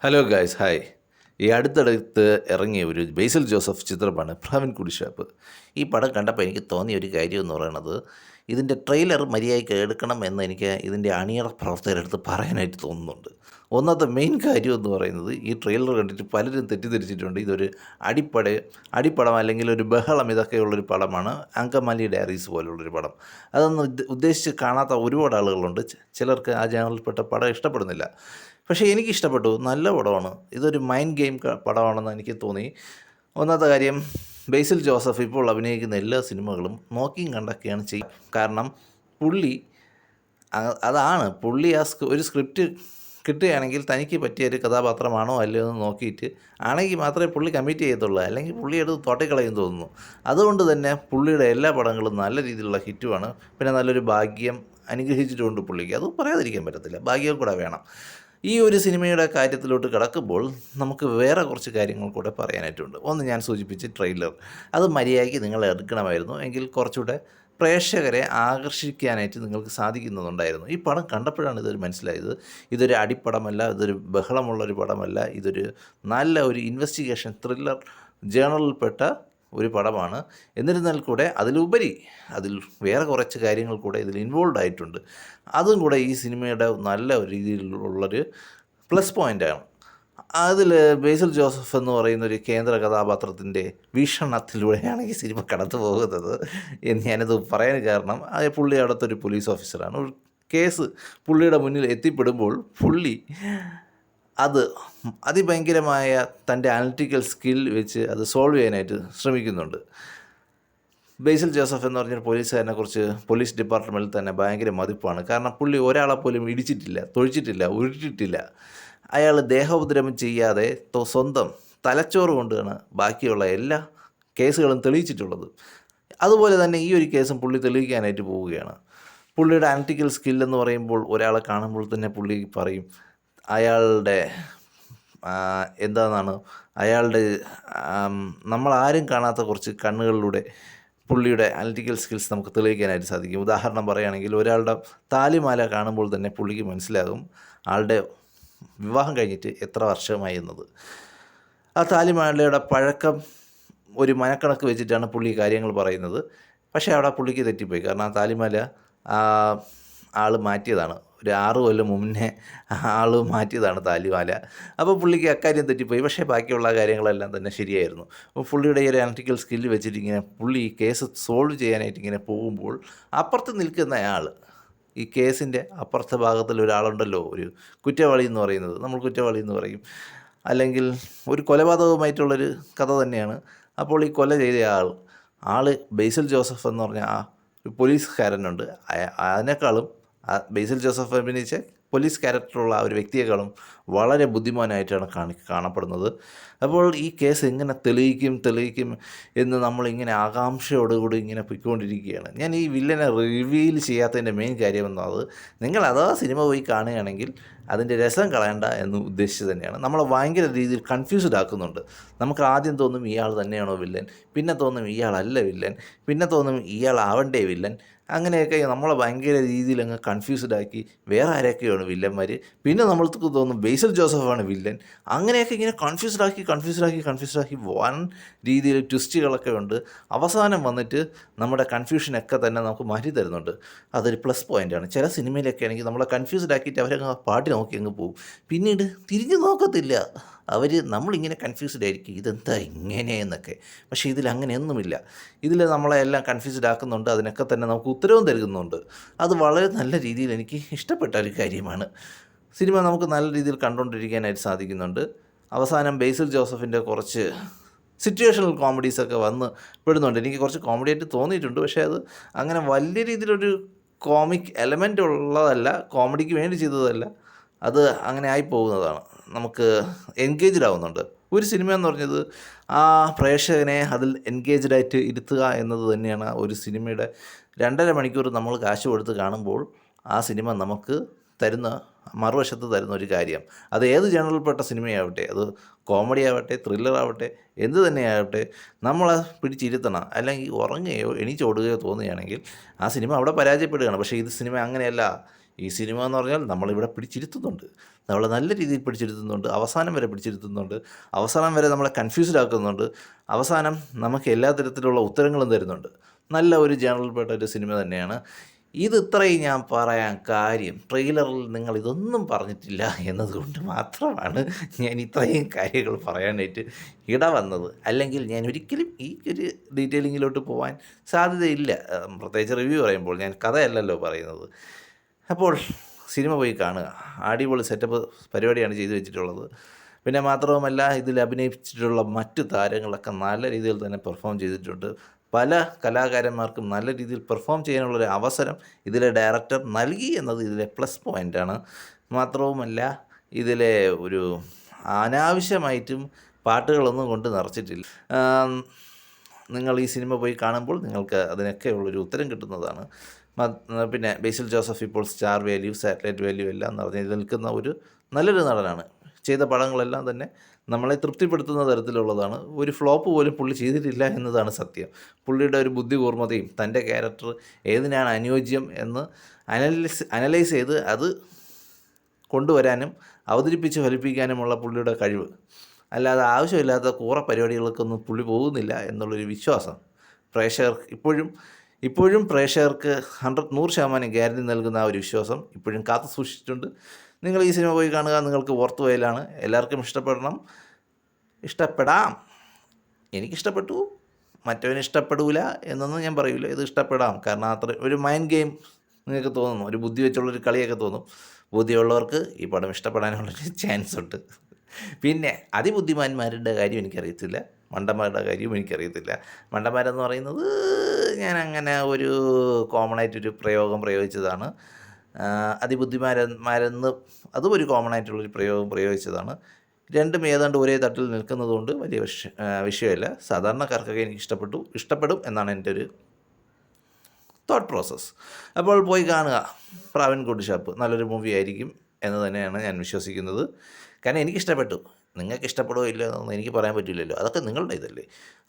Hello guys, hi. ഈ അടുത്തടുത്ത് ഇറങ്ങിയ ഒരു ബേസിൽ ജോസഫ് ചിത്രമാണ് ഭ്രാവിൻ കുടിഷാപ്പ്. ഈ പടം കണ്ടപ്പോൾ എനിക്ക് തോന്നിയ ഒരു കാര്യം എന്ന് പറയുന്നത്, ഇതിൻ്റെ ട്രെയിലർ മര്യാദയ്ക്ക് എടുക്കണം എന്ന് എനിക്ക് ഇതിൻ്റെ അണിയറ പ്രവർത്തകരെടുത്ത് പറയാനായിട്ട് തോന്നുന്നുണ്ട്. ഒന്നാമത്തെ മെയിൻ കാര്യം എന്ന് പറയുന്നത്, ഈ ട്രെയിലർ കണ്ടിട്ട് പലരും തെറ്റിദ്ധരിച്ചിട്ടുണ്ട് ഇതൊരു അടിപ്പടം അല്ലെങ്കിൽ ഒരു ബഹളം ഇതൊക്കെയുള്ളൊരു പടമാണ്. അങ്കമാലി ഡയറീസ് പോലുള്ളൊരു പടം. അതൊന്നും ഉദ്ദേശിച്ച് കാണാത്ത ഒരുപാട് ആളുകളുണ്ട്. ചിലർക്ക് ആ ജാനറിൽപ്പെട്ട പടം ഇഷ്ടപ്പെടുന്നില്ല. പക്ഷേ എനിക്കിഷ്ടപ്പെട്ടു. നല്ല പടമാണ്. ഇതൊരു മൈൻഡ് ഗെയിം പടമാണെന്ന് എനിക്ക് തോന്നി. ഒന്നാമത്തെ കാര്യം, ബേസിൽ ജോസഫ് ഇപ്പോൾ അഭിനയിക്കുന്ന എല്ലാ സിനിമകളും നോക്കിയും കണ്ടൊക്കെയാണ് ചെയ്യുക. കാരണം പുള്ളി പുള്ളി ഒരു സ്ക്രിപ്റ്റ് കിട്ടുകയാണെങ്കിൽ തനിക്ക് പറ്റിയ ഒരു കഥാപാത്രമാണോ അല്ലയോ എന്ന് നോക്കിയിട്ട് ആണെങ്കിൽ മാത്രമേ പുള്ളി കമ്മിറ്റ് ചെയ്യത്തുള്ളൂ. അല്ലെങ്കിൽ പുള്ളി എടുത്ത് തോട്ടിക്കളയും തോന്നുന്നു. അതുകൊണ്ട് തന്നെ പുള്ളിയുടെ എല്ലാ പടങ്ങളും നല്ല രീതിയിലുള്ള ഹിറ്റുമാണ്. പിന്നെ നല്ലൊരു ഭാഗ്യം അനുഗ്രഹിച്ചിട്ടുണ്ട് പുള്ളിക്ക്. അത് പറയാതിരിക്കാൻ പറ്റത്തില്ല. ഭാഗ്യം കൂടെ വേണം. ഈ ഒരു സിനിമയുടെ കാര്യത്തിലോട്ട് കിടക്കുമ്പോൾ നമുക്ക് വേറെ കുറച്ച് കാര്യങ്ങൾ കൂടെ പറയാനായിട്ടുണ്ട്. ഒന്ന്, ഞാൻ സൂചിപ്പിച്ച ട്രെയിലർ, അത് മര്യാദയ്ക്ക് നിങ്ങൾ എടുക്കണമായിരുന്നു. എങ്കിൽ കുറച്ചുകൂടെ പ്രേക്ഷകരെ ആകർഷിക്കാനായിട്ട് നിങ്ങൾക്ക് സാധിക്കുന്നുണ്ടായിരുന്നു. ഈ പടം കണ്ടപ്പോഴാണ് ഇതൊരു മനസ്സിലായത്. ഇതൊരു അടിപ്പടമല്ല, ഇതൊരു ബഹളമുള്ളൊരു പടമല്ല, ഇതൊരു നല്ല ഒരു ഇൻവെസ്റ്റിഗേഷൻ ത്രില്ലർ ജേണലിൽപ്പെട്ട ഒരു പടമാണ്. എന്നിരുന്നാൽ കൂടെ അതിൽ വേറെ കുറച്ച് കാര്യങ്ങൾ കൂടെ ഇതിൽ ഇൻവോൾവ് ആയിട്ടുണ്ട്. അതും കൂടെ ഈ സിനിമയുടെ നല്ല ഒരു രീതിയിലുള്ളൊരു പ്ലസ് പോയിൻ്റാണ്. അതിൽ ബേസിൽ ജോസഫ് എന്ന് പറയുന്ന ഒരു കേന്ദ്ര കഥാപാത്രത്തിൻ്റെ വീക്ഷണത്തിലൂടെയാണ് ഈ സിനിമ കടന്നു പോകുന്നത് എന്ന് ഞാനിത് പറയാൻ കാരണം, പുള്ളി അവിടുത്തെ ഒരു പോലീസ് ഓഫീസറാണ്. ഒരു കേസ് പുള്ളിയുടെ മുന്നിൽ എത്തിപ്പെടുമ്പോൾ പുള്ളി അത് അതിഭയങ്കരമായ തൻ്റെ അനലിറ്റിക്കൽ സ്കിൽ വെച്ച് അത് സോൾവ് ചെയ്യാനായിട്ട് ശ്രമിക്കുന്നുണ്ട്. ബേസിൽ ജോസഫ് എന്ന് പറഞ്ഞൊരു പോലീസുകാരനെക്കുറിച്ച് പോലീസ് ഡിപ്പാർട്ട്മെൻറ്റിൽ തന്നെ ഭയങ്കര മതിപ്പാണ്. കാരണം പുള്ളി ഒരാളെ പോലും ഇടിച്ചിട്ടില്ല, തൊഴിച്ചിട്ടില്ല, ഉരുട്ടിട്ടില്ല. അയാൾ ദേഹോപദ്രവം ചെയ്യാതെ സ്വന്തം തലച്ചോറ് കൊണ്ടാണ് ബാക്കിയുള്ള എല്ലാ കേസുകളും തെളിയിച്ചിട്ടുള്ളത്. അതുപോലെ തന്നെ ഈ ഒരു കേസും പുള്ളി തെളിയിക്കാനായിട്ട് പോവുകയാണ്. പുള്ളിയുടെ അനലിറ്റിക്കൽ സ്കില്ലെന്ന് പറയുമ്പോൾ ഒരാളെ കാണുമ്പോൾ തന്നെ പുള്ളി പറയും അയാളുടെ എന്താണെന്നാണ് അയാളുടെ നമ്മളാരും കാണാത്ത കുറച്ച് കണ്ണുകളിലൂടെ പുള്ളിയുടെ അനലിറ്റിക്കൽ സ്കിൽസ് നമുക്ക് തെളിയിക്കാനായിട്ട് സാധിക്കും. ഉദാഹരണം പറയുകയാണെങ്കിൽ, ഒരാളുടെ താലിമാല കാണുമ്പോൾ തന്നെ പുള്ളിക്ക് മനസ്സിലാകും ആളുടെ വിവാഹം കഴിഞ്ഞിട്ട് എത്ര വർഷമായി എന്നത്. ആ താലിമാലയുടെ പഴക്കം ഒരു മനക്കണക്ക് വെച്ചിട്ടാണ് പുള്ളി കാര്യങ്ങൾ പറയുന്നത്. പക്ഷേ അവിടെ പുള്ളിക്ക് തെറ്റിപ്പോയി. കാരണം ആ താലിമാല ആൾ മാറ്റിയതാണ്. ഒരു 6 കൊല്ലം മുന്നേ ആൾ മാറ്റിയതാണ് താലിമാല. അപ്പോൾ പുള്ളിക്ക് അക്കാര്യം തെറ്റിപ്പോയി. പക്ഷേ ബാക്കിയുള്ള കാര്യങ്ങളെല്ലാം തന്നെ ശരിയായിരുന്നു. അപ്പോൾ പുള്ളിയുടെ ഈ ഒരു അനലിറ്റിക്കൽ സ്കില്ല് വെച്ചിട്ട് ഇങ്ങനെ പുള്ളി ഈ കേസ് സോൾവ് ചെയ്യാനായിട്ട് ഇങ്ങനെ പോകുമ്പോൾ, അപ്പുറത്ത് നിൽക്കുന്ന ആൾ, ഈ കേസിൻ്റെ അപ്പുറത്തെ ഭാഗത്തിൽ ഒരാളുണ്ടല്ലോ, ഒരു കുറ്റവാളി എന്ന് പറയുന്നത്, നമ്മൾ കുറ്റവാളി എന്ന് പറയും, അല്ലെങ്കിൽ ഒരു കൊലപാതകവുമായിട്ടുള്ളൊരു കഥ തന്നെയാണ്. അപ്പോൾ ഈ കൊല ചെയ്ത ആൾ ബേസിൽ ജോസഫ് എന്ന് പറഞ്ഞ ആ ഒരു പോലീസുകാരനുണ്ട്. അതിനേക്കാളും ബേസിൽ ജോസഫ് അഭിനയിച്ച പോലീസ് ക്യാരക്ടറുള്ള ആ ഒരു വ്യക്തിയെക്കാളും വളരെ ബുദ്ധിമാനായിട്ടാണ് കാണപ്പെടുന്നത്. അപ്പോൾ ഈ കേസ് എങ്ങനെ തെളിയിക്കും എന്ന് നമ്മളിങ്ങനെ ആകാംക്ഷയോടുകൂടി ഇങ്ങനെ പൊയ്ക്കൊണ്ടിരിക്കുകയാണ്. ഞാൻ ഈ വില്ലനെ റിവീൽ ചെയ്യാത്തതിൻ്റെ മെയിൻ കാര്യം എന്നത്, നിങ്ങൾ അഥവാ സിനിമ പോയി കാണുകയാണെങ്കിൽ അതിൻ്റെ രസം കളയണ്ട എന്ന് ഉദ്ദേശിച്ച് തന്നെയാണ്. നമ്മളെ ഭയങ്കര രീതിയിൽ കൺഫ്യൂസ്ഡ് ആക്കുന്നുണ്ട്. നമുക്ക് ആദ്യം തോന്നും ഇയാൾ തന്നെയാണോ വില്ലൻ, പിന്നെ തോന്നും ഇയാളല്ല വില്ലൻ, പിന്നെ തോന്നും ഇയാളാവണ്ടേ വില്ലൻ. അങ്ങനെയൊക്കെ നമ്മളെ ഭയങ്കര രീതിയിൽ അങ്ങ് കൺഫ്യൂസ്ഡ് ആക്കി വേറെ ആരൊക്കെയാണ് വില്ലന്മാർ, പിന്നെ നമ്മൾക്ക് തോന്നും ബേസിൽ ജോസഫാണ് വില്ലൻ. അങ്ങനെയൊക്കെ ഇങ്ങനെ കൺഫ്യൂസ്ഡ് ആക്കി വൻ രീതിയിൽ ട്വിസ്റ്റുകളൊക്കെ ഉണ്ട്. അവസാനം വന്നിട്ട് നമ്മുടെ കൺഫ്യൂഷനൊക്കെ തന്നെ നമുക്ക് മാറ്റി തരുന്നുണ്ട്. അതൊരു പ്ലസ് പോയിൻ്റാണ്. ചില സിനിമയിലൊക്കെ ആണെങ്കിൽ നമ്മളെ കൺഫ്യൂസ്ഡ് ആക്കിയിട്ട് അവരങ്ങ് പാട്ടി നോക്കി അങ്ങ് പോകും. പിന്നീട് തിരിഞ്ഞു നോക്കത്തില്ല. നമ്മളിങ്ങനെ കൺഫ്യൂസ്ഡ് ആയിരിക്കും, ഇതെന്താ ഇങ്ങനെയെന്നൊക്കെ. പക്ഷേ ഇതിൽ അങ്ങനെയൊന്നുമില്ല. ഇതിൽ നമ്മളെ എല്ലാം കൺഫ്യൂസ്ഡ് ആക്കുന്നുണ്ട്, അതിനൊക്കെ തന്നെ നമുക്ക് ഉത്തരവും നൽകുന്നുണ്ട്. അത് വളരെ നല്ല രീതിയിൽ എനിക്ക് ഇഷ്ടപ്പെട്ട ഒരു കാര്യമാണ്. സിനിമ നമുക്ക് നല്ല രീതിയിൽ കണ്ടുകൊണ്ടിരിക്കാനായിട്ട് സാധിക്കുന്നുണ്ട്. അവസാനം ബേസിൽ ജോസഫിൻ്റെ കുറച്ച് സിറ്റുവേഷണൽ കോമഡീസൊക്കെ വന്ന് പെടുന്നുണ്ട്. എനിക്ക് കുറച്ച് കോമഡി ആയിട്ട് തോന്നിയിട്ടുണ്ട്. പക്ഷേ അത് അങ്ങനെ വലിയ രീതിയിലൊരു കോമിക് എലമെൻ്റ് ഉള്ളതല്ല, കോമഡിക്ക് വേണ്ടി ചെയ്തതല്ല. അത് അങ്ങനെ ആയിപ്പോകുന്നതാണ്. നമുക്ക് എൻഗേജ്ഡ് ആവുന്നുണ്ട്. ഒരു സിനിമ എന്ന് പറഞ്ഞത് ആ പ്രേക്ഷകനെ അതിൽ എൻഗേജ്ഡായിട്ട് ഇരുത്തുക എന്നത് തന്നെയാണ് ഒരു സിനിമയുടെ 2.5 മണിക്കൂർ നമ്മൾ കാശ് കൊടുത്ത് കാണുമ്പോൾ ആ സിനിമ നമുക്ക് മറുവശത്ത് തരുന്ന ഒരു കാര്യം. അത് ഏത് ജേണലിൽപ്പെട്ട സിനിമയാവട്ടെ, അത് കോമഡി ആവട്ടെ, ത്രില്ലർ ആവട്ടെ, എന്ത് തന്നെയാവട്ടെ, നമ്മളെ പിടിച്ചിരുത്തണം. അല്ലെങ്കിൽ ഉറങ്ങുകയോ എണീച്ചോടുകയോ തോന്നുകയാണെങ്കിൽ ആ സിനിമ അവിടെ പരാജയപ്പെടുകയാണ്. പക്ഷേ ഇത് സിനിമ അങ്ങനെയല്ല. ഈ സിനിമ എന്ന് പറഞ്ഞാൽ നമ്മളിവിടെ പിടിച്ചിരുത്തുന്നുണ്ട്, നമ്മളെ നല്ല രീതിയിൽ പിടിച്ചിരുത്തുന്നുണ്ട്, അവസാനം വരെ പിടിച്ചിരുത്തുന്നുണ്ട്, അവസാനം വരെ നമ്മളെ കൺഫ്യൂസ്ഡ് ആക്കുന്നുണ്ട്, അവസാനം നമുക്ക് എല്ലാ തരത്തിലുള്ള ഉത്തരങ്ങളും തരുന്നുണ്ട്. നല്ല ഒരു ജേണൽപേട്ട ഒരു സിനിമ തന്നെയാണ്. ഇത് ഇത്രയും ഞാൻ പറയാൻ കാര്യം ട്രെയിലറിൽ നിങ്ങൾ ഇതൊന്നും പറഞ്ഞിട്ടില്ല എന്നതുകൊണ്ട് മാത്രമാണ് ഞാൻ ഇത്രയും കാര്യങ്ങൾ പറയാനായിട്ട് ഇടവന്നത്. അല്ലെങ്കിൽ ഞാൻ ഒരിക്കലും ഈ ഒരു ഡീറ്റെയിലിങ്ങിലോട്ട് പോകാൻ സാധ്യതയില്ല. പ്രത്യേകിച്ച് റിവ്യൂ പറയുമ്പോൾ ഞാൻ കഥയല്ലല്ലോ പറയുന്നത്. അപ്പോൾ സിനിമ പോയി കാണുക. അടിപൊളി സെറ്റപ്പ് പരിപാടിയാണ് ചെയ്തു വെച്ചിട്ടുള്ളത്. പിന്നെ മാത്രവുമല്ല, ഇതിൽ അഭിനയിച്ചിട്ടുള്ള മറ്റു താരങ്ങളൊക്കെ നല്ല രീതിയിൽ തന്നെ പെർഫോം ചെയ്തിട്ടുണ്ട്. പല കലാകാരന്മാർക്കും നല്ല രീതിയിൽ പെർഫോം ചെയ്യാനുള്ളൊരു അവസരം ഇതിലെ ഡയറക്ടർ നൽകി എന്നത് ഇതിലെ പ്ലസ് പോയിൻ്റാണ്. മാത്രവുമല്ല, ഇതിലെ ഒരു അനാവശ്യമായിട്ടും പാട്ടുകളൊന്നും കൊണ്ട് നിറച്ചിട്ടില്ല. നിങ്ങൾ ഈ സിനിമ പോയി കാണുമ്പോൾ നിങ്ങൾക്ക് അതിനൊക്കെ ഉള്ളൊരു ഉത്തരം കിട്ടുന്നതാണ്. പിന്നെ ബേസിൽ ജോസഫ് ഇപ്പോൾ സ്റ്റാർ വാല്യൂ, സാറ്റലൈറ്റ് വാല്യൂ എല്ലാം നിറഞ്ഞ് നിൽക്കുന്ന ഒരു നല്ലൊരു നടനാണ്. ചെയ്ത പടങ്ങളെല്ലാം തന്നെ നമ്മളെ തൃപ്തിപ്പെടുത്തുന്ന തരത്തിലുള്ളതാണ്. ഒരു ഫ്ലോപ്പ് പോലും പുള്ളി ചെയ്തിട്ടില്ല എന്നതാണ് സത്യം. പുള്ളിയുടെ ഒരു ബുദ്ധി കൂർമ്മതയും തൻ്റെ ക്യാരക്ടർ ഏതിനാണ് അനുയോജ്യം എന്ന് അനലൈസ് ചെയ്ത് അത് കൊണ്ടുവരാനും അവതരിപ്പിച്ച് ഫലിപ്പിക്കാനുമുള്ള പുള്ളിയുടെ കഴിവ്, അല്ലാതെ ആവശ്യമില്ലാത്ത കൂറ പരിപാടികൾക്കൊന്നും പുള്ളി പോകുന്നില്ല എന്നുള്ളൊരു വിശ്വാസം ഇപ്പോഴും പ്രേക്ഷകർക്ക് 100% ഗ്യാരണ്ടി നൽകുന്ന ആ ഒരു വിശ്വാസം ഇപ്പോഴും കാത്തു സൂക്ഷിച്ചിട്ടുണ്ട്. നിങ്ങൾ ഈ സിനിമ പോയി കാണുക. നിങ്ങൾക്ക് ഓർത്ത് പോയാലാണ്. എല്ലാവർക്കും ഇഷ്ടപ്പെടാം. എനിക്കിഷ്ടപ്പെട്ടു, മറ്റവന് ഇഷ്ടപ്പെടില്ല എന്നൊന്നും ഞാൻ പറയില്ല. ഇത് ഇഷ്ടപ്പെടാം. കാരണം അത്ര ഒരു മൈൻഡ് ഗെയിം നിങ്ങൾക്ക് തോന്നുന്നു, ഒരു ബുദ്ധി വെച്ചുള്ളൊരു കളിയൊക്കെ തോന്നും. ബുദ്ധിയുള്ളവർക്ക് ഈ പടം ഇഷ്ടപ്പെടാനുള്ളൊരു ചാൻസ് ഉണ്ട്. പിന്നെ അതിബുദ്ധിമാന്മാരുടെ കാര്യം എനിക്കറിയത്തില്ല, മണ്ടന്മാരുടെ കാര്യവും എനിക്കറിയത്തില്ല. മണ്ടന്മാരെന്ന് പറയുന്നത് ഞാൻ അങ്ങനെ ഒരു കോമൺ ആയിട്ടൊരു പ്രയോഗം പ്രയോഗിച്ചതാണ്. അതിബുദ്ധിമാരെന്ന് അതും ഒരു കോമൺ ആയിട്ടുള്ളൊരു പ്രയോഗം പ്രയോഗിച്ചതാണ്. രണ്ടും ഏതാണ്ട് ഒരേ തട്ടിൽ നിൽക്കുന്നതുകൊണ്ട് വലിയ വിഷയമല്ല. സാധാരണക്കാർക്കൊക്കെ എനിക്ക് ഇഷ്ടപ്പെടും എന്നാണ് എൻ്റെ ഒരു തോട്ട് പ്രോസസ്സ്. അപ്പോൾ പോയി കാണുക. പ്രാവീൺ ഗുഡ് ഷാപ്പ് നല്ലൊരു മൂവി ആയിരിക്കും എന്ന് തന്നെയാണ് ഞാൻ വിശ്വസിക്കുന്നത്. കാരണം എനിക്കിഷ്ടപ്പെട്ടു. നിങ്ങൾക്ക് ഇഷ്ടപ്പെടുമോ ഇല്ലയോ എന്നൊന്നും എനിക്ക് പറയാൻ പറ്റില്ലല്ലോ. അതൊക്കെ നിങ്ങളുടെ ഇതല്ലേ.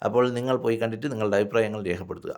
അപ്പോൾ നിങ്ങൾ പോയി കണ്ടിട്ട് നിങ്ങളുടെ അഭിപ്രായങ്ങൾ രേഖപ്പെടുത്തുക.